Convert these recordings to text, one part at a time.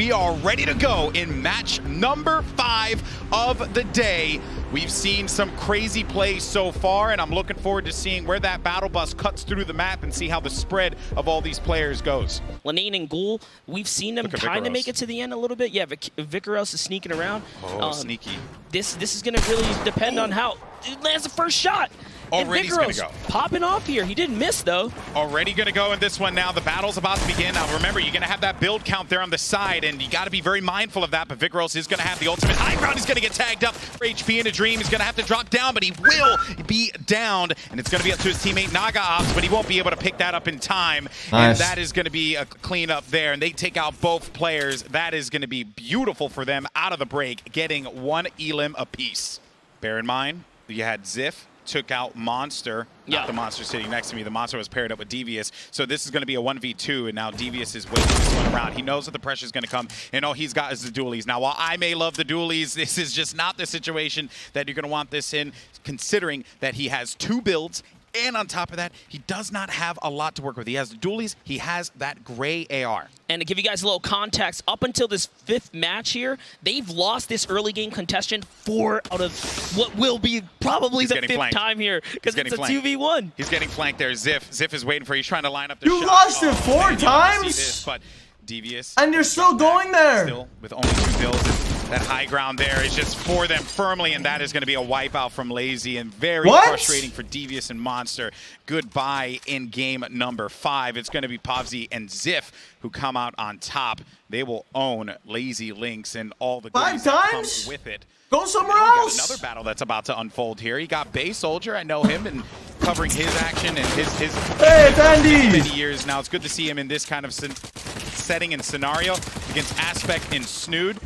we are ready to go in match number 5 of the day. We've seen some crazy plays so far, and I'm looking forward to seeing where that battle bus cuts through the map and see how the spread of all these players goes. Lanane and Ghoul, we've seen them kind of make it to the end a little bit. Yeah, Vicaros is sneaking around. Oh, sneaky. This is going to really depend on how it lands the first shot. Already he's going to go. Popping off here. He didn't miss, though. Already going to go in this one now. The battle's about to begin. Now, remember, you're going to have that build count there on the side, and you got to be very mindful of that. But Vicaros is going to have the ultimate high ground. He's going to get tagged up for HP in a dream. He's going to have to drop down, but he will be downed. And it's going to be up to his teammate Naga Ops, but he won't be able to pick that up in time. Nice. And that is going to be a cleanup there. And they take out both players. That is going to be beautiful for them out of the break, getting 1 elim apiece. Bear in mind, you had Ziff. Took out Monster, not the Monster sitting next to me. The Monster was paired up with Devious. So this is going to be a 1v2, and now Devious is waiting this one around. He knows that the pressure is going to come, and all he's got is the dualies. Now, while I may love the dualies, this is just not the situation that you're going to want this in, considering that he has 2 builds, and on top of that, he does not have a lot to work with. He has the dualies, he has that gray AR. And to give you guys a little context, up until this 5th match here, they've lost this early game contestant 4 out of what will be probably the 5th time here, because it's a 2v1. He's getting flanked there. Ziff is waiting for you. He's trying to line up the shot. You lost it 4 times? This, but Devious. And you're still going there. Still with only 2 builds. That high ground there is just for them firmly, and that is going to be a wipeout from Lazy, and very frustrating for Devious and Monster. Goodbye in game number 5. It's going to be Povzy and Ziff who come out on top. They will own Lazy Lynx and all the goodies that come with it. Go somewhere else. Another battle that's about to unfold here. He got Bay Soldier. I know him and covering his action and his many years now. It's good to see him in this kind of setting and scenario against Aspect and Snood.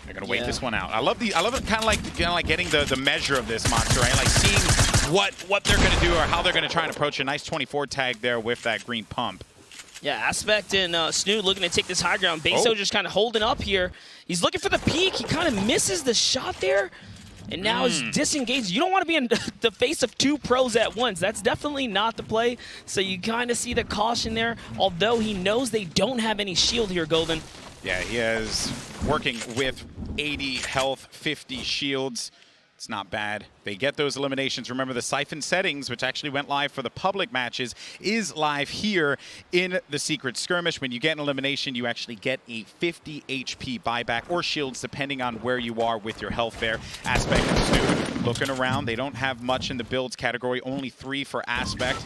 They're gonna wait this one out. I love it, kind of like getting the measure of this Monster, right? Like seeing what they're gonna do or how they're gonna try and approach a nice 24 tag there with that green pump. Yeah, Aspect and Snood looking to take this high ground. Beso just kind of holding up here. He's looking for the peak. He kind of misses the shot there, and now is disengaged. You don't want to be in the face of 2 pros at once. That's definitely not the play. So you kind of see the caution there, although he knows they don't have any shield here, Golden. Yeah, he is working with 80 health, 50 shields. It's not bad. They get those eliminations. Remember, the Siphon settings, which actually went live for the public matches, is live here in the Secret Skirmish. When you get an elimination, you actually get a 50 HP buyback or shields, depending on where you are with your health there. Aspect and Snood looking around. They don't have much in the builds category, only 3 for Aspect.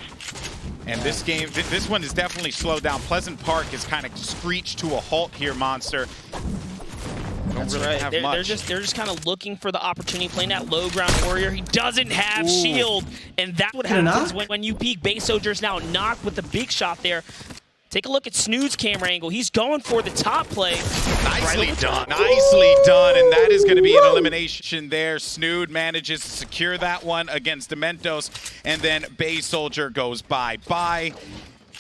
And this game, this one is definitely slowed down. Pleasant Park is kind of screeched to a halt here, Monster. That's really right. They're just kind of looking for the opportunity, playing that low ground warrior. He doesn't have shield, and that's what happens when you peek. Base Soldier's now knocked with the big shot there. Take a look at Snood's camera angle. He's going for the top play. Nicely done, nicely done, and that is going to be an elimination there. Snood manages to secure that one against Dementos, and then Base Soldier goes bye-bye.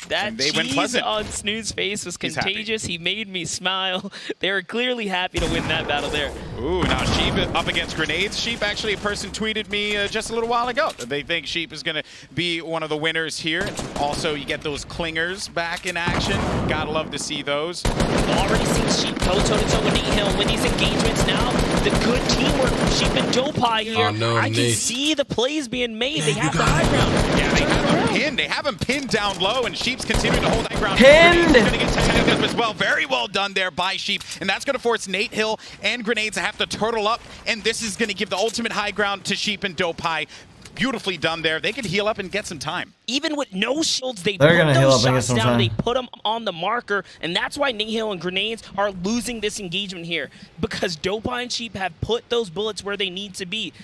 That cheese on Snood's face was contagious. He made me smile. They were clearly happy to win that battle there. Ooh, now Sheep up against Grenades. Sheep, actually, a person tweeted me just a little while ago. They think Sheep is going to be one of the winners here. Also, you get those clingers back in action. Gotta love to see those. We've already seen Sheep go toe-to-toe with Neathill win these engagements. Now, the good teamwork from Sheep and Dopai here. I can see the plays being made. They have the high ground. Yeah, they have him pinned. They have him pinned down low, and Sheep's continuing to hold high ground. Pinned! He's going to get tagged as well. Very well done there by Sheep, and that's going to force Neathill and Grenades to have to turtle up, and this is going to give the ultimate high ground to Sheep and Dopai. Beautifully done there. They can heal up and get some time. Even with no shields, they put those shots down. They put them on the marker, and that's why Neathill and Grenades are losing this engagement here, because Dopai and Sheep have put those bullets where they need to be.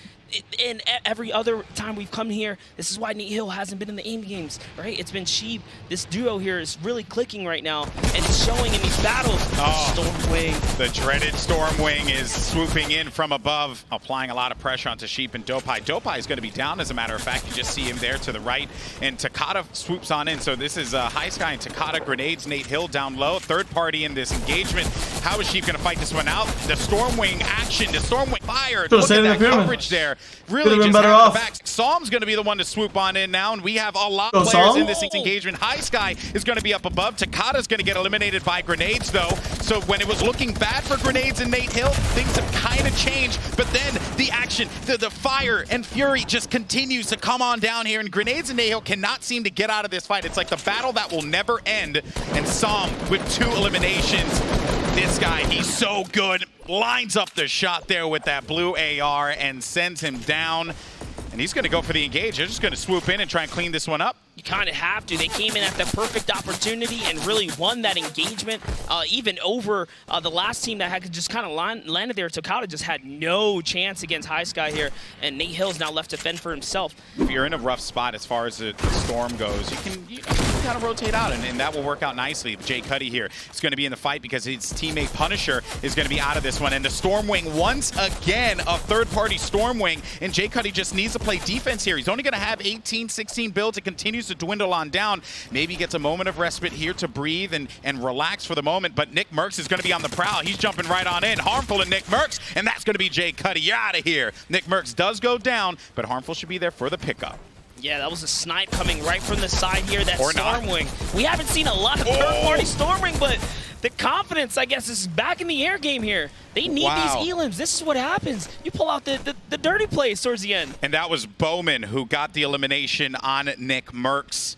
And every other time we've come here, this is why Neathill hasn't been in the aim games, right? It's been Sheep. This duo here is really clicking right now, and it's showing in these battles. Stormwing. The dreaded Stormwing is swooping in from above, applying a lot of pressure onto Sheep and Dopai. Dopai is going to be down, as a matter of fact. You just see him there to the right, and Takata swoops on in. So this is High Sky and Takata, Grenades, Neathill down low. Third party in this engagement. How is Sheep going to fight this one out? The Stormwing action, the Stormwing fire. Could've Look at saved that the pyramid. coverage there. Really Could've been just better having off. the back. Psalm's going to be the one to swoop on in now, and we have a lot Go of players Psalm? in this engagement. High Sky is going to be up above. Takada's going to get eliminated by grenades, though. So when it was looking bad for grenades and Nate Hill, things have kind of changed. But then the action, the fire and fury just continues to come on down here, and grenades and Nate Hill cannot seem to get out of this fight. It's like the battle that will never end, and Psalm with 2 eliminations. This guy, he's so good. Lines up the shot there with that blue AR and sends him down. And he's going to go for the engage. They're just going to swoop in and try and clean this one up. You kind of have to. They came in at the perfect opportunity and really won that engagement, even over the last team that had just kind of landed there. Takada just had no chance against High Sky here, and Nate Hill's now left to fend for himself. If you're in a rough spot as far as the storm goes, you can kind of rotate out, and that will work out nicely. Jay Cuddy here is going to be in the fight because his teammate Punisher is going to be out of this one. And the Stormwing, once again, a third-party Stormwing, and Jay Cuddy just needs to play defense here. He's only going to have 18, 16 builds. It continues to dwindle on down. Maybe gets a moment of respite here to breathe and relax for the moment, but Nick Merckx is going to be on the prowl. He's jumping right on in. Harmful and Nick Merckx, and that's going to be Jay Cuddy. You're out of here. Nick Merckx does go down, but Harmful should be there for the pickup. Yeah, that was a snipe coming right from the side here. That Or not. Stormwing. We haven't seen a lot of third-party Stormwing, but the confidence, I guess, is back in the air game here. They need these elims. This is what happens. You pull out the dirty plays towards the end. And that was Bowman who got the elimination on Nick Merckx.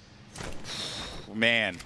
Man.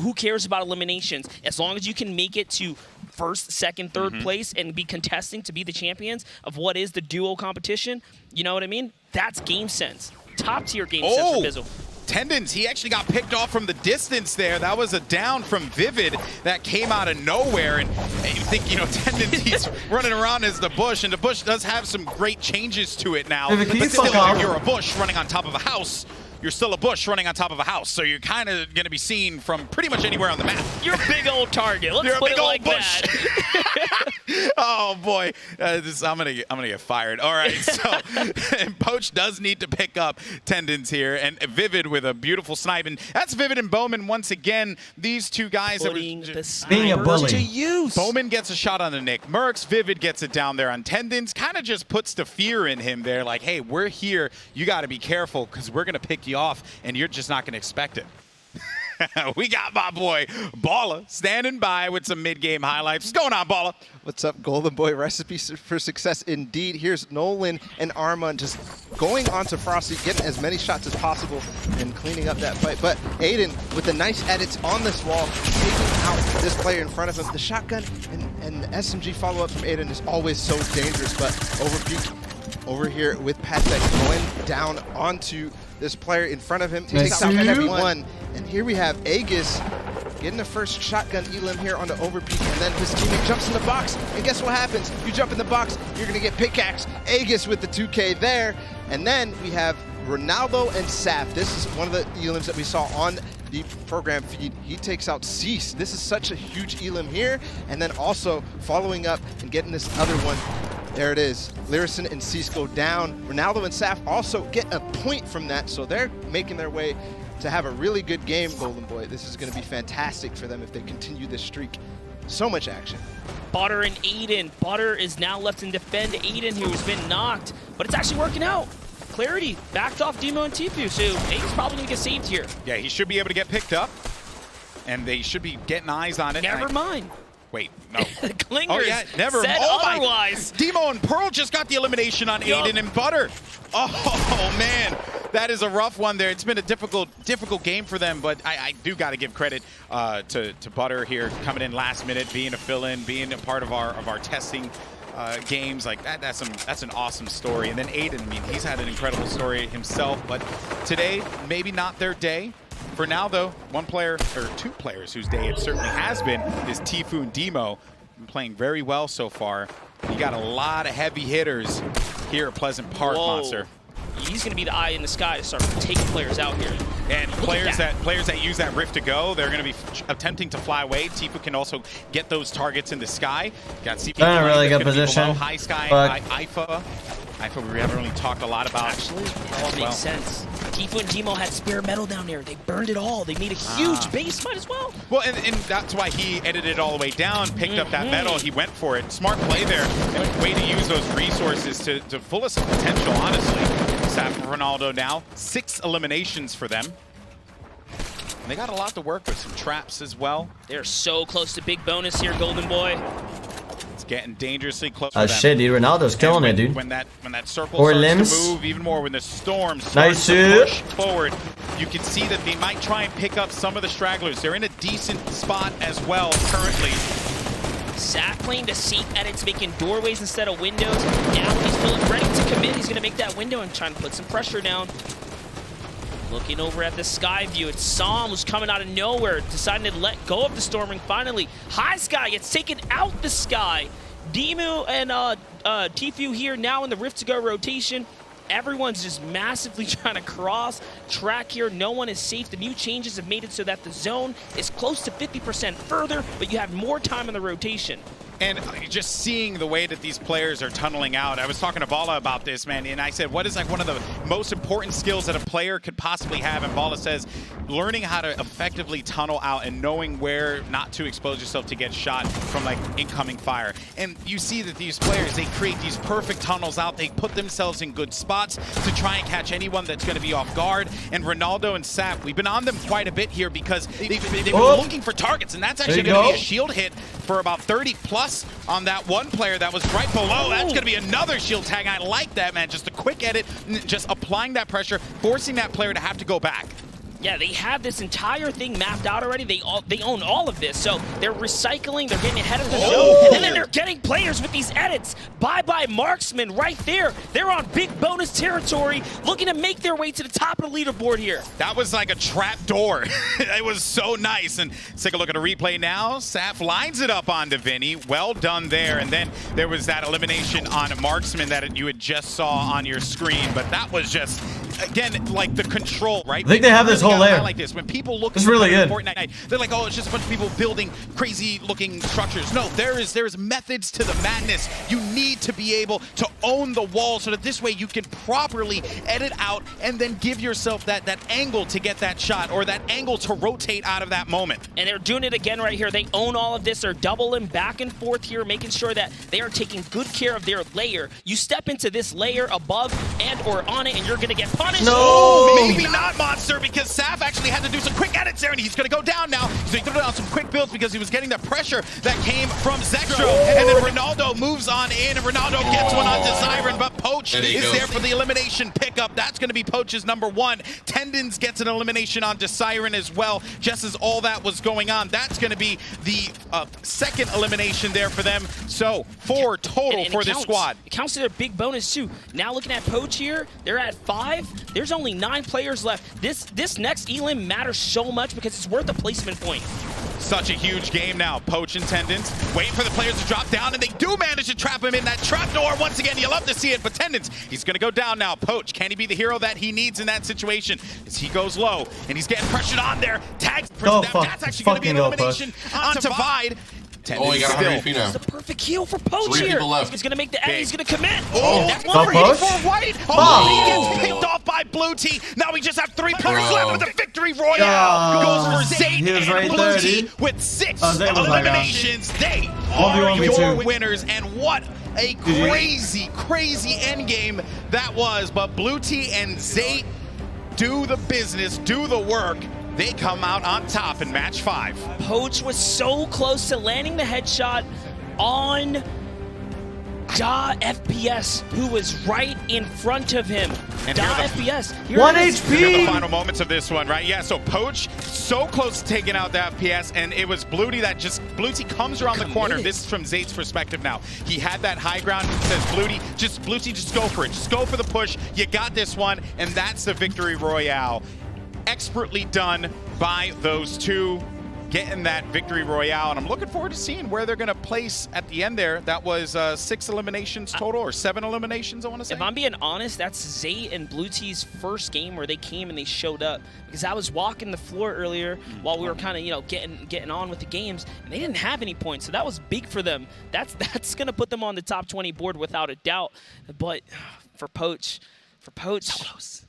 Who cares about eliminations? As long as you can make it to first, second, third place and be contesting to be the champions of what is the duo competition, you know what I mean? That's game sense. Top tier game sense for Bizzle. Tendons, he actually got picked off from the distance there. That was a down from Vivid that came out of nowhere. And you think, you know, Tendons, he's running around as the Bush, and the Bush does have some great changes to it now. Vivid, but still, you're a Bush running on top of a house. You're still a Bush running on top of a house, so you're kind of going to be seen from pretty much anywhere on the map. You're a big old target. Let's put it like Bush. that. Oh boy, I'm gonna get fired. All right, so Poach does need to pick up Tendons here, and Vivid with a beautiful snipe, and that's Vivid and Bowman once again. These two guys Putting that were being a bully to use. Bowman gets a shot on the Nick Merckx. Vivid gets it down there on Tendons. Kind of just puts the fear in him there, like, hey, we're here. You got to be careful because we're gonna pick you off, and you're just not gonna expect it. We got my boy Balla standing by with some mid-game highlights. What's going on, Balla? What's up, Golden Boy? Recipe for success indeed. Here's Nolan and Armand just going on to Frosty, getting as many shots as possible and cleaning up that fight. But Aiden, with the nice edits on this wall, taking out this player in front of him. The shotgun and the SMG follow-up from Aiden is always so dangerous, but overpeak over here with Patek going down onto this player in front of him. Takes out everyone. And here we have Aegis getting the first shotgun elim here on the overpeak, and then his teammate jumps in the box. And guess what happens? You jump in the box, you're gonna get pickaxe. Aegis with the 2K there. And then we have Ronaldo and Saf. This is one of the elims that we saw on the program feed. He takes out Cease. This is such a huge elim here. And then also following up and getting this other one. There it is. Lyrison and Cease go down. Ronaldo and Saf also get a point from that, so they're making their way to have a really good game, Golden Boy. This is going to be fantastic for them if they continue this streak. So much action. Butter and Aiden. Butter is now left in defend Aiden, who's been knocked, but it's actually working out. Clarity backed off Demo and Tifu, so Aiden's probably going to get saved here. Yeah, he should be able to get picked up, and they should be getting eyes on it. Never mind. Wait, no. Clingers never. said otherwise. Demo and Pearl just got the elimination on Aiden and Butter. Oh, man. That is a rough one there. It's been a difficult game for them, but I do got to give credit to Butter here, coming in last minute, being a fill-in, being a part of our testing games. Like that's an awesome story. And then Aiden, I mean, he's had an incredible story himself, but today, maybe not their day. For now, though, one player, or two players whose day it certainly has been, is Tifu and Demo. Been playing very well so far. You got a lot of heavy hitters here at Pleasant Park, Monster. He's going to be the eye in the sky to start taking players out here. And players that use that rift to go, they're going to be attempting to fly away. Tifu can also get those targets in the sky. Got CP. They're in a really good position. High Sky, IFA. IFA, we haven't really talked a lot about. Actually, that all makes sense. Tifu and Demo had spare metal down there. They burned it all. They made a huge base. Might as well. Well, and that's why he edited it all the way down, picked up that metal. He went for it. Smart play there. And way to use those resources to fullest potential, honestly. Saf and Ronaldo now. 6 eliminations for them. And they got a lot to work with. Some traps as well. They're so close to big bonus here, Golden Boy. It's getting dangerously close. Shit, dude. Ronaldo's killing it, dude. When that circle Or starts limbs. to move, even more when the storm starts to push forward, you can see that they might try and pick up some of the stragglers. They're in a decent spot as well currently. Saf playing the safe edits, making doorways instead of windows. Now when he's feeling ready to commit, he's going to make that window and try and put some pressure down. Looking over at the sky view, it's Psalm who's coming out of nowhere, deciding to let go of the storming finally. High Sky gets taken out the sky. Demu and Tifu here now in the Rift to Go rotation. Everyone's just massively trying to cross track here. No one is safe. The new changes have made it so that the zone is close to 50% further, but you have more time in the rotation. And just seeing the way that these players are tunneling out, I was talking to Vala about this, man, and I said, what is like one of the most important skills that a player could possibly have? And Vala says, learning how to effectively tunnel out and knowing where not to expose yourself to get shot from like incoming fire. And you see that these players, they create these perfect tunnels out. They put themselves in good spots to try and catch anyone that's going to be off guard. And Ronaldo and Sap, we've been on them quite a bit here because they've been looking for targets, and that's actually going to be a shield hit for about 30 plus on that one player that was right below. That's going to be another shield tag. I like that, man. Just a quick edit, just applying that pressure, forcing that player to have to go back. Yeah, they have this entire thing mapped out already. They own all of this, so they're recycling. They're getting ahead of the zone, and then they're getting players with these edits. Bye-bye Marksman right there. They're on big bonus territory, looking to make their way to the top of the leaderboard here. That was like a trap door. It was so nice. And let's take a look at a replay now. Saf lines it up onto Vinny. Well done there. And then there was that elimination on Marksman that you had just saw on your screen. But that was just, again, like the control, right? I think they have this whole layer. Like this. When people look at really good. Fortnite, they're like, oh, it's just a bunch of people building crazy-looking structures. No, there's methods to the madness. You need to be able to own the wall so that this way you can properly edit out and then give yourself that angle to get that shot or that angle to rotate out of that moment. And they're doing it again right here. They own all of this. They're doubling back and forth here, making sure that they are taking good care of their layer. You step into this layer above and or on it, and you're going to get punished. No! Maybe not, Monster, because Saf actually had to do some quick edits there, and he's going to go down now. So he threw down some quick builds because he was getting the pressure that came from Zextro. And then Ronaldo moves on in, and Ronaldo gets one onto Zyron, but Poach is there for the elimination pickup. That's going to be Poach's #1. Tendons gets an elimination onto Siren as well, just as all that was going on. That's going to be the second elimination there for them. So 4 total for this squad. It counts to their big bonus too. Now looking at Poach here, they're at 5. There's only 9 players left. This next elim matters so much because it's worth a placement point. Such a huge game now. Poach and Tendons wait for the players to drop down, and they do manage to trap him in that trap door. Once again, you love to see it, but Tendons, he's going to go down now. Poach, can he be the hero that he needs in that situation? As he goes low, and he's getting pressured on there. Tags for them. That's actually going to be an elimination onto Vide. Oh, he got 100 HP now. It's the perfect kill for Poach 3 here. people left. He's going to make the edit. He's going to commit. That's one for 84 White. Oh, he gets picked off by Blue T. Now we just have 3 players left with the victory royale. Goes for Zate and Blue T with 6 eliminations. They are your winners, and what a crazy, crazy endgame that was. But Blue T and Zate do the business, do the work. They come out on top in match 5. Poach was so close to landing the headshot on Da FPS, who was right in front of him. And Da FPS. 1 HP! Here are the final moments of this one, right? Yeah, so Poach so close to taking out the FPS, and it was Bluty that just, Bluty comes around the corner. This is from Zate's perspective now. He had that high ground. He says, Bluty, just go for it. Just go for the push. You got this one, and that's the victory royale. Expertly done by those two, getting that victory royale, and I'm looking forward to seeing where they're going to place at the end there. That was 6 eliminations total, or 7 eliminations, I want to say. If I'm being honest, that's Zate and Blue T's first game where they came and they showed up, because I was walking the floor earlier while we were kind of, you know, getting on with the games, and they didn't have any points, so that was big for them. That's going to put them on the top 20 board without a doubt. But for Poach, so close.